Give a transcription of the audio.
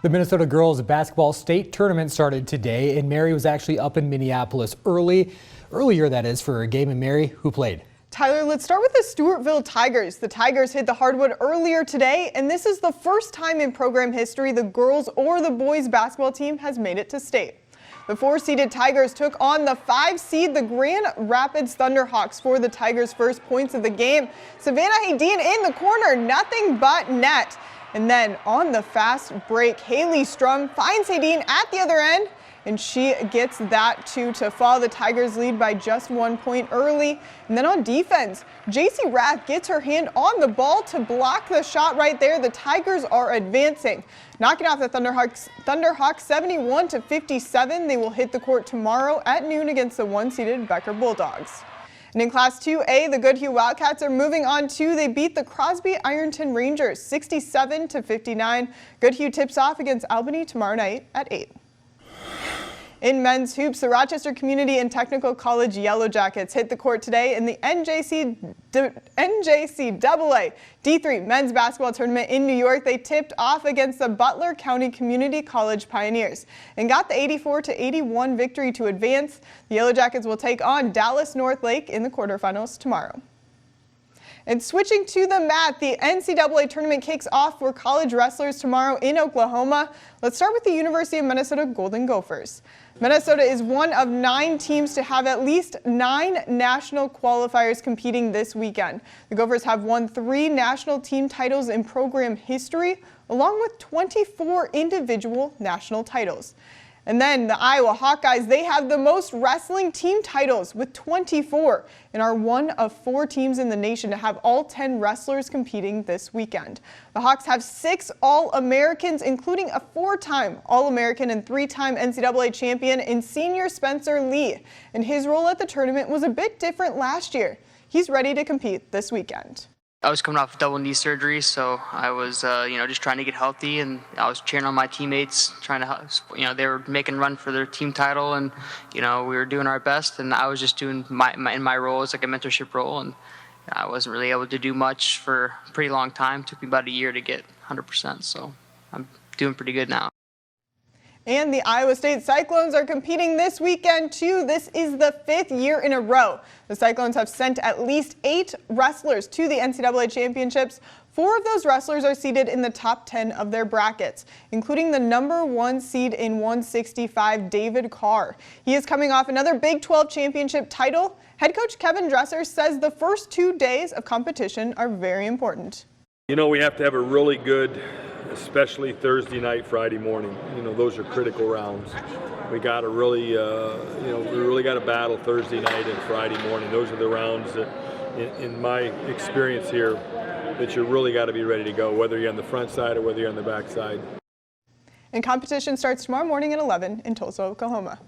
The Minnesota girls basketball state tournament started today, and Mary was actually up in Minneapolis earlier that is, for a game. And Mary, who played? Tyler, let's start with the Stewartville Tigers. The Tigers hit the hardwood earlier today, and this is the first time in program history the girls or the boys basketball team has made it to state. The 4-seeded Tigers took on the 5-seed, the Grand Rapids Thunderhawks, for the Tigers' first points of the game. Savannah Haydeen in the corner, nothing but net. And then on the fast break, Haley Strum finds Haydeen at the other end, and she gets that to fall. The Tigers lead by just 1 point early. And then on defense, JC Rath gets her hand on the ball to block the shot right there. The Tigers are advancing, knocking off the Thunderhawks 71-57. They will hit the court tomorrow at noon against the 1-seeded Becker Bulldogs. And in Class 2A, the Goodhue Wildcats are moving on too. They beat the Crosby Ironton Rangers 67-59. Goodhue tips off against Albany tomorrow night at 8. In men's hoops, the Rochester Community and Technical College Yellow Jackets hit the court today in the NJCAA D3 men's basketball tournament in New York. They tipped off against the Butler County Community College Pioneers and got the 84-81 victory to advance. The Yellow Jackets will take on Dallas North Lake in the quarterfinals tomorrow. And switching to the mat, the NCAA tournament kicks off for college wrestlers tomorrow in Oklahoma. Let's start with the University of Minnesota Golden Gophers. Minnesota is one of 9 teams to have at least 9 national qualifiers competing this weekend. The Gophers have won 3 national team titles in program history, along with 24 individual national titles. And then the Iowa Hawkeyes, they have the most wrestling team titles with 24 and are one of 4 teams in the nation to have all 10 wrestlers competing this weekend. The Hawks have 6 All-Americans, including a 4-time All-American and 3-time NCAA champion in senior Spencer Lee. And his role at the tournament was a bit different last year. He's ready to compete this weekend. I was coming off double knee surgery, so I was, just trying to get healthy, and I was cheering on my teammates, trying to, they were making a run for their team title, and, we were doing our best, and I was just doing my role as like a mentorship role, and I wasn't really able to do much for a pretty long time. It took me about a year to get 100%, so I'm doing pretty good now. And the Iowa State Cyclones are competing this weekend too. This is the 5th year in a row. The Cyclones have sent at least 8 wrestlers to the NCAA championships. 4 of those wrestlers are seeded in the top 10 of their brackets, including the number 1 seed in 165, David Carr. He is coming off another Big 12 championship title. Head coach Kevin Dresser says the first 2 days of competition are very important. We have to have a really good, especially Thursday night, Friday morning. Those are critical rounds. We got to really, we really got to battle Thursday night and Friday morning. Those are the rounds that, in my experience here, that you really got to be ready to go, whether you're on the front side or whether you're on the back side. And competition starts tomorrow morning at 11 in Tulsa, Oklahoma.